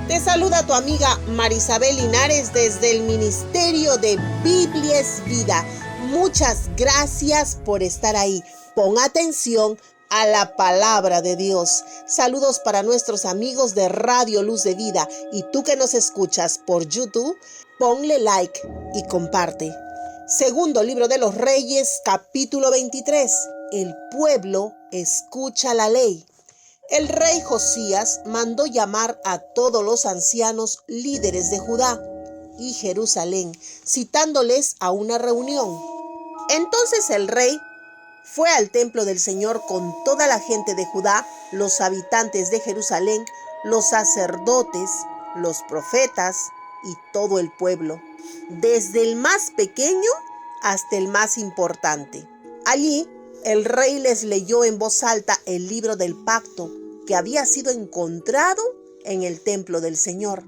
Te saluda tu amiga Marisabel Linares desde el Ministerio de Biblia es Vida. Muchas gracias por estar ahí. Pon atención a la palabra de Dios. Saludos para nuestros amigos de Radio Luz de Vida. Y tú que nos escuchas por YouTube, ponle like y comparte. Segundo libro de los Reyes, capítulo 23. El pueblo escucha la ley. El rey Josías mandó llamar a todos los ancianos líderes de Judá y Jerusalén, citándoles a una reunión. Entonces el rey fue al templo del Señor con toda la gente de Judá, los habitantes de Jerusalén, los sacerdotes, los profetas y todo el pueblo, desde el más pequeño hasta el más importante. Allí el rey les leyó en voz alta el libro del pacto que había sido encontrado en el templo del Señor.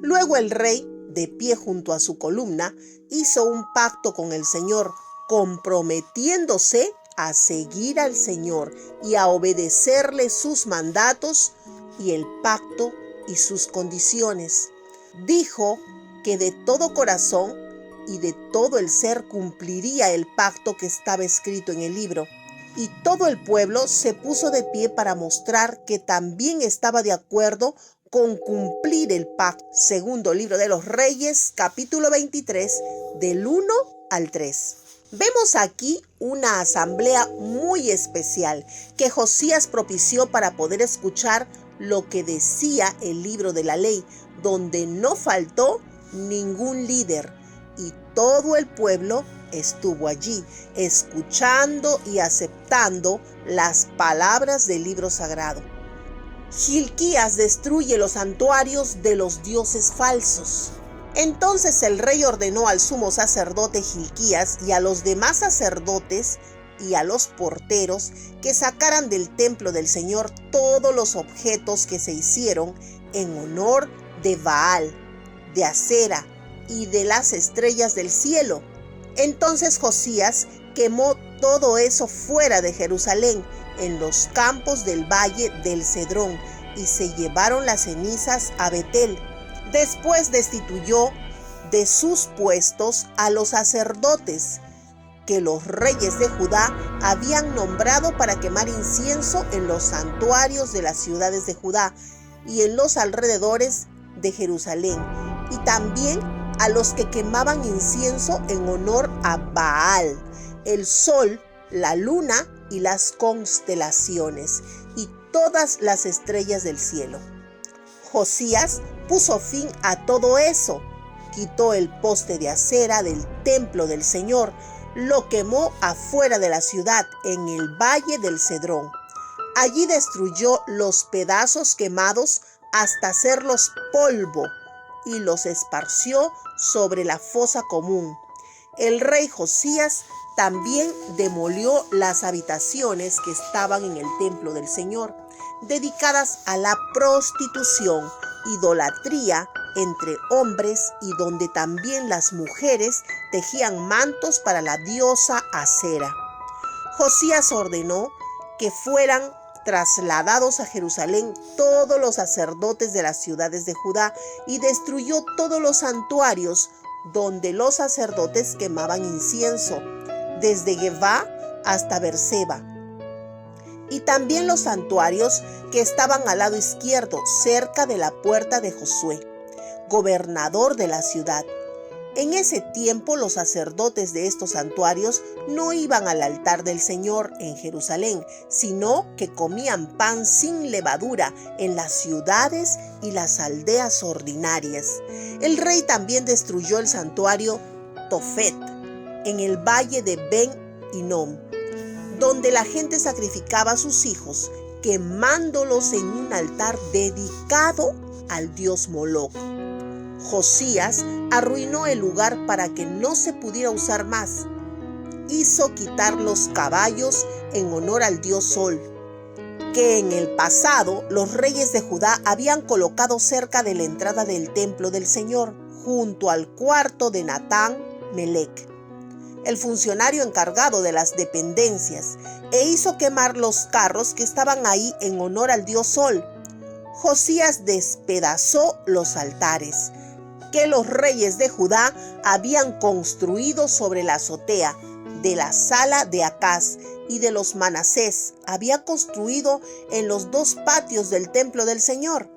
Luego el rey, de pie junto a su columna, hizo un pacto con el Señor, comprometiéndose a seguir al Señor y a obedecerle sus mandatos y el pacto y sus condiciones. Dijo que de todo corazón y de todo el ser cumpliría el pacto que estaba escrito en el libro. Y todo el pueblo se puso de pie para mostrar que también estaba de acuerdo con cumplir el pacto. Segundo libro de los Reyes, capítulo 23, del 1 al 3. Vemos aquí una asamblea muy especial que Josías propició para poder escuchar lo que decía el libro de la ley, donde no faltó ningún líder y todo el pueblo estuvo allí, escuchando y aceptando las palabras del libro sagrado. Hilquías destruye los santuarios de los dioses falsos. Entonces el rey ordenó al sumo sacerdote Hilquías y a los demás sacerdotes y a los porteros que sacaran del templo del Señor todos los objetos que se hicieron en honor de Baal, de Acera y de las estrellas del cielo. Entonces Josías quemó todo eso fuera de Jerusalén, en los campos del valle del Cedrón, y se llevaron las cenizas a Betel. Después destituyó de sus puestos a los sacerdotes que los reyes de Judá habían nombrado para quemar incienso en los santuarios de las ciudades de Judá y en los alrededores de Jerusalén, y también a los que quemaban incienso en honor a Baal, el sol, la luna y las constelaciones, y todas las estrellas del cielo. Josías puso fin a todo eso, quitó el poste de acera del templo del Señor, lo quemó afuera de la ciudad, en el valle del Cedrón. Allí destruyó los pedazos quemados hasta hacerlos polvo, y los esparció sobre la fosa común. El rey Josías también demolió las habitaciones que estaban en el templo del Señor, dedicadas a la prostitución, idolatría entre hombres, y donde también las mujeres tejían mantos para la diosa Acera. Josías ordenó que fueran trasladados a Jerusalén todos los sacerdotes de las ciudades de Judá y destruyó todos los santuarios donde los sacerdotes quemaban incienso, desde Gebá hasta Berseba, y también los santuarios que estaban al lado izquierdo, cerca de la puerta de Josué, gobernador de la ciudad. En ese tiempo los sacerdotes de estos santuarios no iban al altar del Señor en Jerusalén, sino que comían pan sin levadura en las ciudades y las aldeas ordinarias. El rey también destruyó el santuario Tofet en el valle de Ben-Hinnom, donde la gente sacrificaba a sus hijos, quemándolos en un altar dedicado al dios Moloc. Josías arruinó el lugar para que no se pudiera usar más. Hizo quitar los caballos en honor al dios Sol, que en el pasado los reyes de Judá habían colocado cerca de la entrada del templo del Señor, junto al cuarto de Natán Melec, el funcionario encargado de las dependencias, e hizo quemar los carros que estaban ahí en honor al dios Sol. Josías despedazó los altares que los reyes de Judá habían construido sobre la azotea de la sala de Acaz, y de los Manasés había construido en los 2 patios del templo del Señor.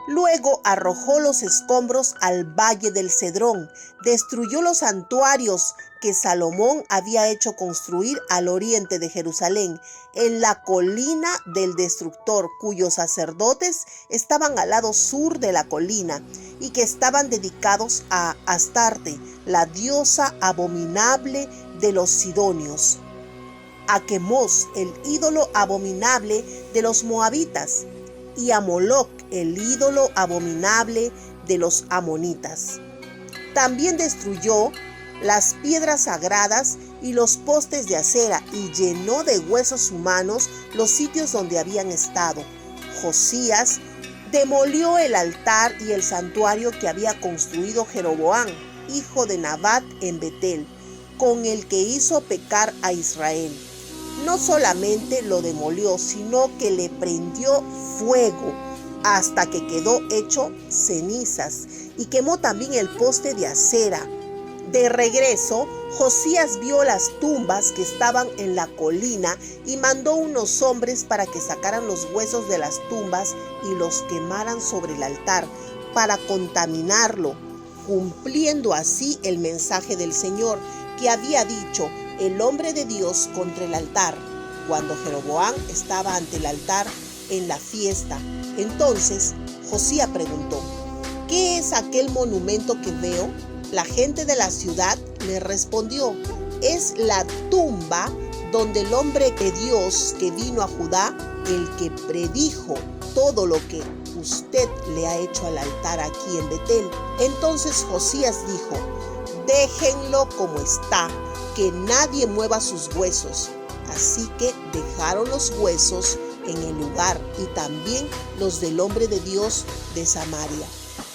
Luego arrojó los escombros al valle del Cedrón, destruyó los santuarios que Salomón había hecho construir al oriente de Jerusalén, en la colina del destructor, cuyos sacerdotes estaban al lado sur de la colina y que estaban dedicados a Astarte, la diosa abominable de los sidonios, a Quemos, el ídolo abominable de los moabitas, y a Moloc, el ídolo abominable de los amonitas. También destruyó las piedras sagradas y los postes de acera, y llenó de huesos humanos los sitios donde habían estado. Josías demolió el altar y el santuario que había construido Jeroboam, hijo de Nabat, en Betel, con el que hizo pecar a Israel. No solamente lo demolió, sino que le prendió fuego hasta que quedó hecho cenizas, y quemó también el poste de acera. De regreso, Josías vio las tumbas que estaban en la colina y mandó unos hombres para que sacaran los huesos de las tumbas y los quemaran sobre el altar para contaminarlo, cumpliendo así el mensaje del Señor que había dicho el hombre de Dios contra el altar, cuando Jeroboam estaba ante el altar en la fiesta. Entonces Josías preguntó: ¿qué es aquel monumento que veo? La gente de la ciudad le respondió: es la tumba donde el hombre de Dios que vino a Judá, el que predijo todo lo que usted le ha hecho al altar aquí en Betel. Entonces Josías dijo: déjenlo como está, que nadie mueva sus huesos. Así que dejaron los huesos en el lugar, y también los del hombre de Dios de Samaria.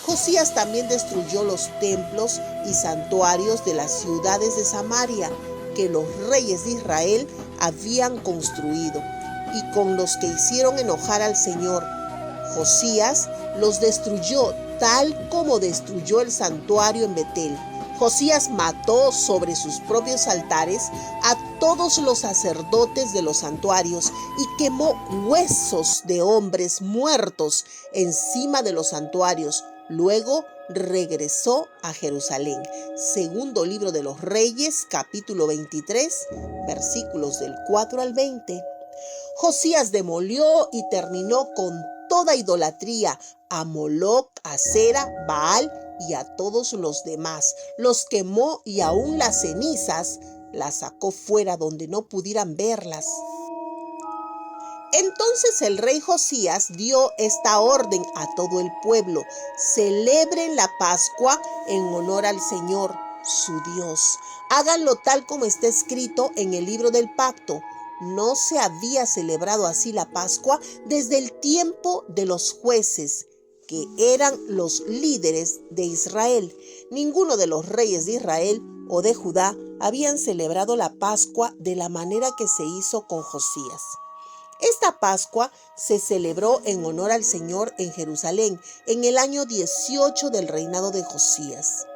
Josías también destruyó los templos y santuarios de las ciudades de Samaria que los reyes de Israel habían construido, y con los que hicieron enojar al Señor. Josías los destruyó tal como destruyó el santuario en Betel. Josías mató sobre sus propios altares a todos los sacerdotes de los santuarios y quemó huesos de hombres muertos encima de los santuarios. Luego regresó a Jerusalén. Segundo libro de los Reyes, capítulo 23, versículos del 4 al 20. Josías demolió y terminó con toda idolatría a Moloc, Acera, Baal y a todos los demás. Los quemó, y aún las cenizas las sacó fuera donde no pudieran verlas. Entonces el rey Josías dio esta orden a todo el pueblo: celebren la Pascua en honor al Señor, su Dios. Háganlo tal como está escrito en el libro del pacto. No se había celebrado así la Pascua desde el tiempo de los jueces, que eran los líderes de Israel. Ninguno de los reyes de Israel o de Judá habían celebrado la Pascua de la manera que se hizo con Josías. Esta Pascua se celebró en honor al Señor en Jerusalén en el año 18 del reinado de Josías.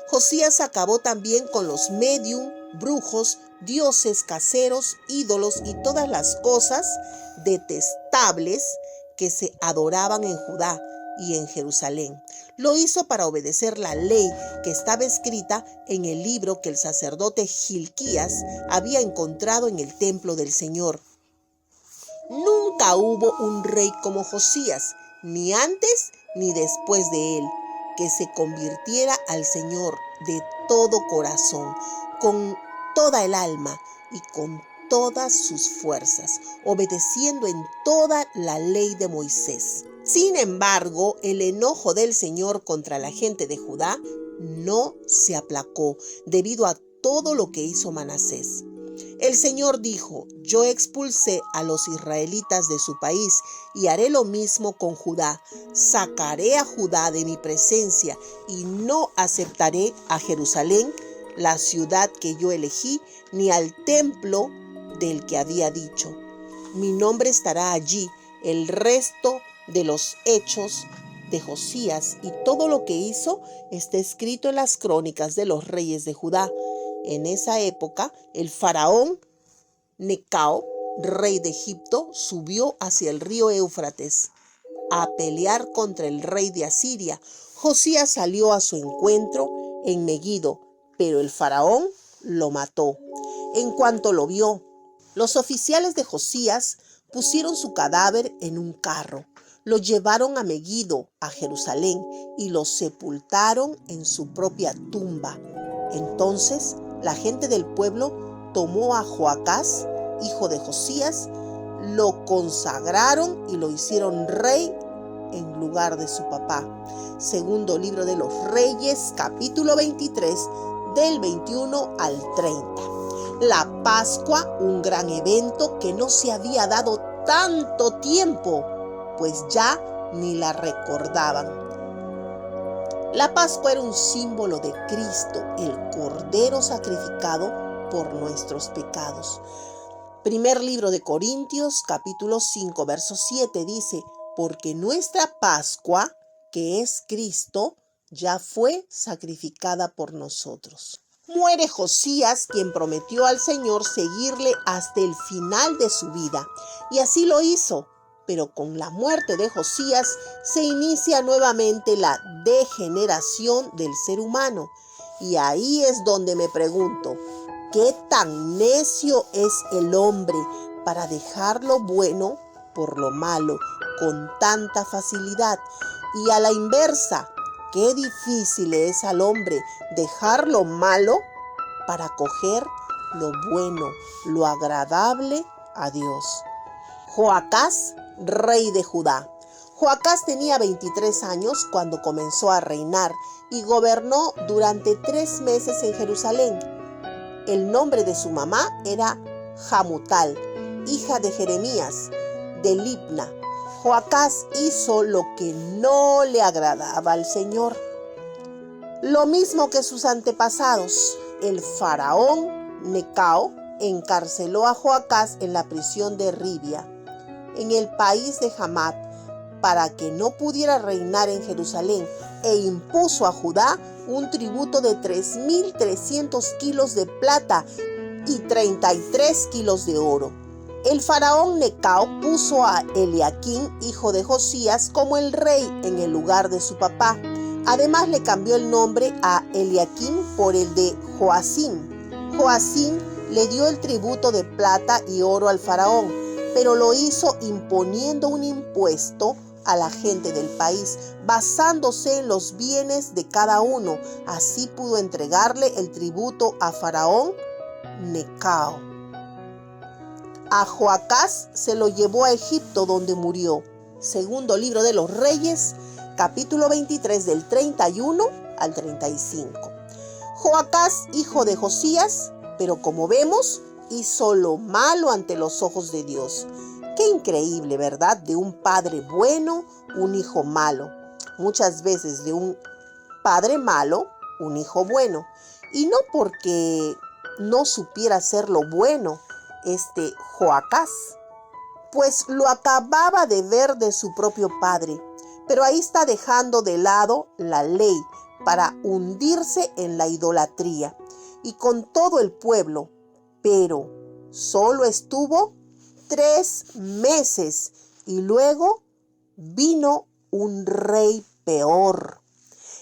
Josías acabó también con los médium, brujos, dioses caseros, ídolos y todas las cosas detestables que se adoraban en Judá y en Jerusalén. Lo hizo para obedecer la ley que estaba escrita en el libro que el sacerdote Gilquías había encontrado en el templo del Señor. Nunca hubo un rey como Josías, ni antes ni después de él, que se convirtiera al Señor de todo corazón, con toda el alma y con todas sus fuerzas, obedeciendo en toda la ley de Moisés. Sin embargo, el enojo del Señor contra la gente de Judá no se aplacó debido a todo lo que hizo Manasés. El Señor dijo: yo expulsé a los israelitas de su país y haré lo mismo con Judá. Sacaré a Judá de mi presencia y no aceptaré a Jerusalén, la ciudad que yo elegí, ni al templo del que había dicho: mi nombre estará allí. El resto de los hechos de Josías y todo lo que hizo está escrito en las crónicas de los reyes de Judá. En esa época, el faraón Necao, rey de Egipto, subió hacia el río Éufrates a pelear contra el rey de Asiria. Josías salió a su encuentro en Meguido, pero el faraón lo mató. En cuanto lo vio, los oficiales de Josías pusieron su cadáver en un carro, lo llevaron a Meguido, a Jerusalén, y lo sepultaron en su propia tumba. Entonces la gente del pueblo tomó a Joacás, hijo de Josías, lo consagraron y lo hicieron rey en lugar de su papá. Segundo libro de los Reyes, capítulo 23, del 21 al 30. La Pascua, un gran evento que no se había dado tanto tiempo, pues ya ni la recordaban. La Pascua era un símbolo de Cristo, el Cordero sacrificado por nuestros pecados. Primer libro de Corintios, capítulo 5, verso 7 dice: porque nuestra Pascua, que es Cristo, ya fue sacrificada por nosotros. Muere Josías, quien prometió al Señor seguirle hasta el final de su vida, y así lo hizo. Pero con la muerte de Josías se inicia nuevamente la degeneración del ser humano. Y ahí es donde me pregunto, ¿qué tan necio es el hombre para dejar lo bueno por lo malo con tanta facilidad? Y a la inversa, qué difícil es al hombre dejar lo malo para coger lo bueno, lo agradable a Dios. Joacás, rey de Judá. Joacás tenía 23 años cuando comenzó a reinar y gobernó durante 3 meses en Jerusalén. El nombre de su mamá era Hamutal, hija de Jeremías, de Libna. Joacás hizo lo que no le agradaba al Señor. Lo mismo que sus antepasados, el faraón Necao encarceló a Joacás en la prisión de Ribia, en el país de Hamat, para que no pudiera reinar en Jerusalén, e impuso a Judá un tributo de 3.300 kilos de plata y 33 kilos de oro. El faraón Necao puso a Eliaquín, hijo de Josías, como el rey en el lugar de su papá. Además le cambió el nombre a Eliaquín por el de Joacim. Joacim le dio el tributo de plata y oro al faraón, pero lo hizo imponiendo un impuesto a la gente del país, basándose en los bienes de cada uno. Así pudo entregarle el tributo a faraón Necao. A Joacás se lo llevó a Egipto, donde murió. Segundo libro de los Reyes, capítulo 23, del 31 al 35. Joacás, hijo de Josías, pero como vemos, hizo lo malo ante los ojos de Dios. Qué increíble, ¿verdad? De un padre bueno, un hijo malo. Muchas veces de un padre malo, un hijo bueno. Y no porque no supiera hacer lo bueno, Joacás, pues lo acababa de ver de su propio padre. Pero ahí está dejando de lado la ley para hundirse en la idolatría y con todo el pueblo. Pero solo estuvo 3 meses y luego vino un rey peor.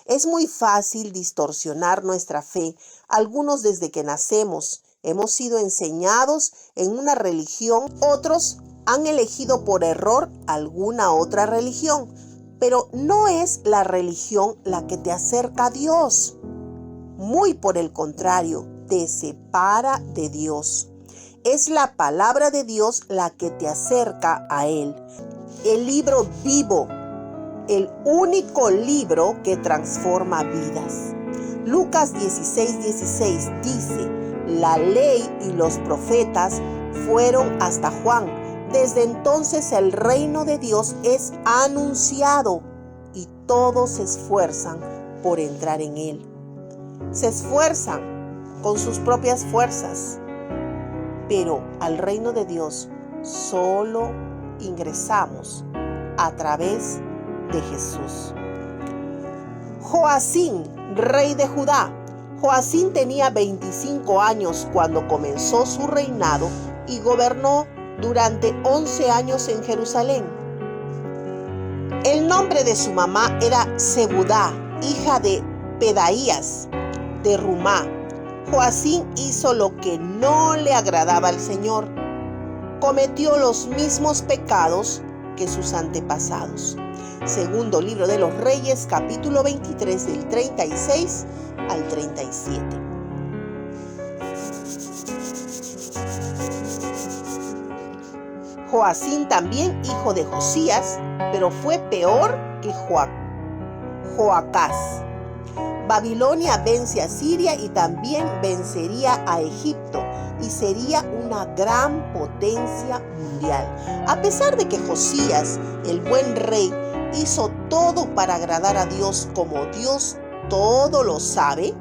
Es muy fácil distorsionar nuestra fe. Algunos desde que nacemos hemos sido enseñados en una religión, otros han elegido por error alguna otra religión. Pero no es la religión la que te acerca a Dios. Muy por el contrario, te separa de Dios. Es la palabra de Dios la que te acerca a Él. El libro vivo, el único libro que transforma vidas. Lucas 16:16 dice: la ley y los profetas fueron hasta Juan. Desde entonces el reino de Dios es anunciado y todos se esfuerzan por entrar en él. Se esfuerzan con sus propias fuerzas, pero al reino de Dios solo ingresamos a través de Jesús. Joacim, rey de Judá. Joacim tenía 25 años cuando comenzó su reinado y gobernó durante 11 años en Jerusalén. El nombre de su mamá era Zebudá, hija de Pedaías, de Rumá. Joacim hizo lo que no le agradaba al Señor. Cometió los mismos pecados que sus antepasados. Segundo libro de los Reyes, capítulo 23, del 36 al 37. Joacim también, hijo de Josías, pero fue peor que Joacás. Babilonia vence a Siria y también vencería a Egipto y sería una gran potencia mundial. A pesar de que Josías, el buen rey, hizo todo para agradar a Dios, como Dios todo lo sabe,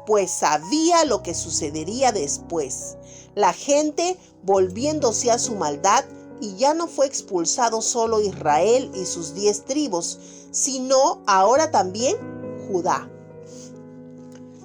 pues sabía lo que sucedería después. La gente volviéndose a su maldad, y ya no fue expulsado solo Israel y sus 10 tribus, sino ahora también Judá.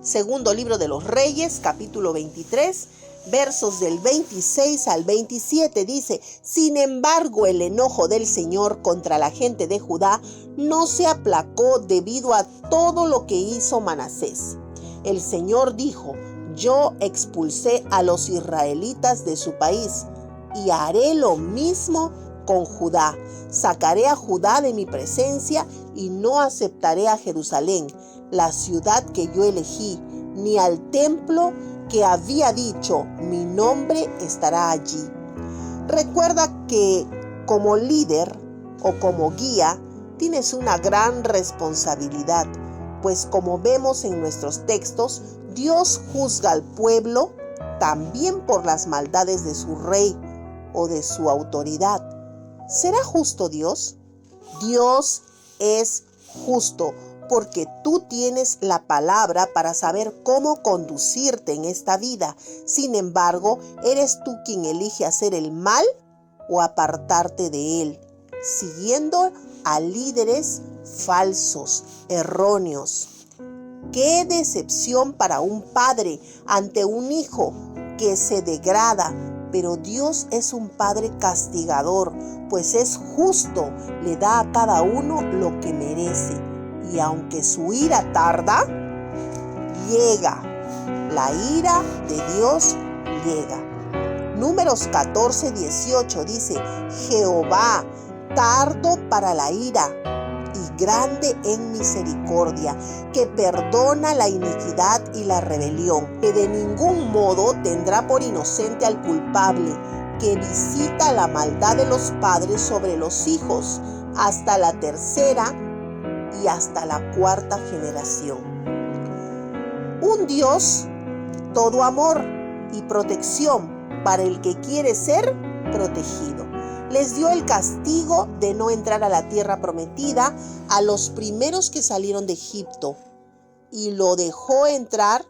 Segundo libro de los Reyes, capítulo 23, versos del 26 al 27, dice: Sin embargo, el enojo del Señor contra la gente de Judá no se aplacó debido a todo lo que hizo Manasés. El Señor dijo: Yo expulsé a los israelitas de su país y haré lo mismo con Judá. Sacaré a Judá de mi presencia y no aceptaré a Jerusalén, la ciudad que yo elegí, ni al templo que había dicho, mi nombre estará allí. Recuerda que como líder o como guía tienes una gran responsabilidad, pues como vemos en nuestros textos, Dios juzga al pueblo también por las maldades de su rey o de su autoridad. ¿Será justo Dios? Dios es justo porque tú tienes la palabra para saber cómo conducirte en esta vida. Sin embargo, eres tú quien elige hacer el mal o apartarte de él, siguiendo a líderes falsos, erróneos. ¡Qué decepción para un padre ante un hijo que se degrada! Pero Dios es un Padre castigador, pues es justo, le da a cada uno lo que merece. Y aunque su ira tarda, llega. La ira de Dios llega. Números 14, 18 dice: Jehová, tardo para la ira y grande en misericordia, que perdona la iniquidad y la rebelión, que de ningún modo tendrá por inocente al culpable, que visita la maldad de los padres sobre los hijos, hasta la tercera y hasta la cuarta generación. Un Dios todo amor y protección para el que quiere ser protegido. Les dio el castigo de no entrar a la tierra prometida a los primeros que salieron de Egipto y lo dejó entrar.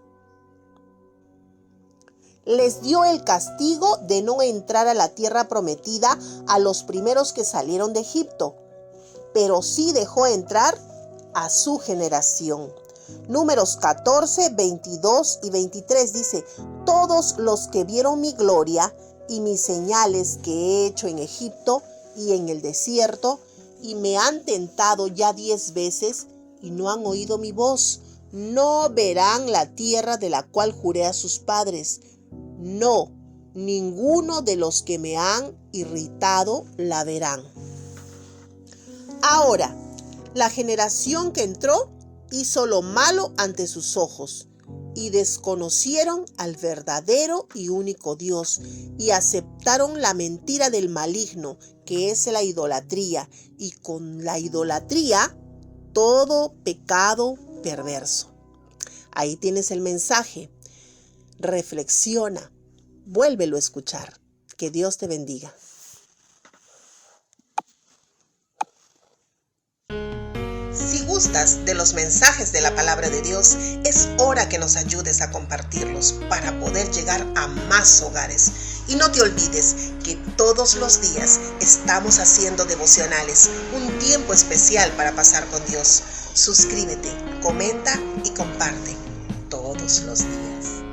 Les dio el castigo de no entrar a la tierra prometida a los primeros que salieron de Egipto, pero sí dejó entrar a su generación. Números 14, 22 y 23 dice: Todos los que vieron mi gloria y mis señales que he hecho en Egipto y en el desierto, y me han tentado ya 10 veces y no han oído mi voz, no verán la tierra de la cual juré a sus padres. No, ninguno de los que me han irritado la verán. Ahora, la generación que entró hizo lo malo ante sus ojos, y desconocieron al verdadero y único Dios, y aceptaron la mentira del maligno, que es la idolatría, y con la idolatría todo pecado perverso. Ahí tienes el mensaje. Reflexiona, vuélvelo a escuchar. Que Dios te bendiga. Si gustas de los mensajes de la palabra de Dios, es hora que nos ayudes a compartirlos para poder llegar a más hogares. Y no te olvides que todos los días estamos haciendo devocionales, un tiempo especial para pasar con Dios. Suscríbete, comenta y comparte todos los días.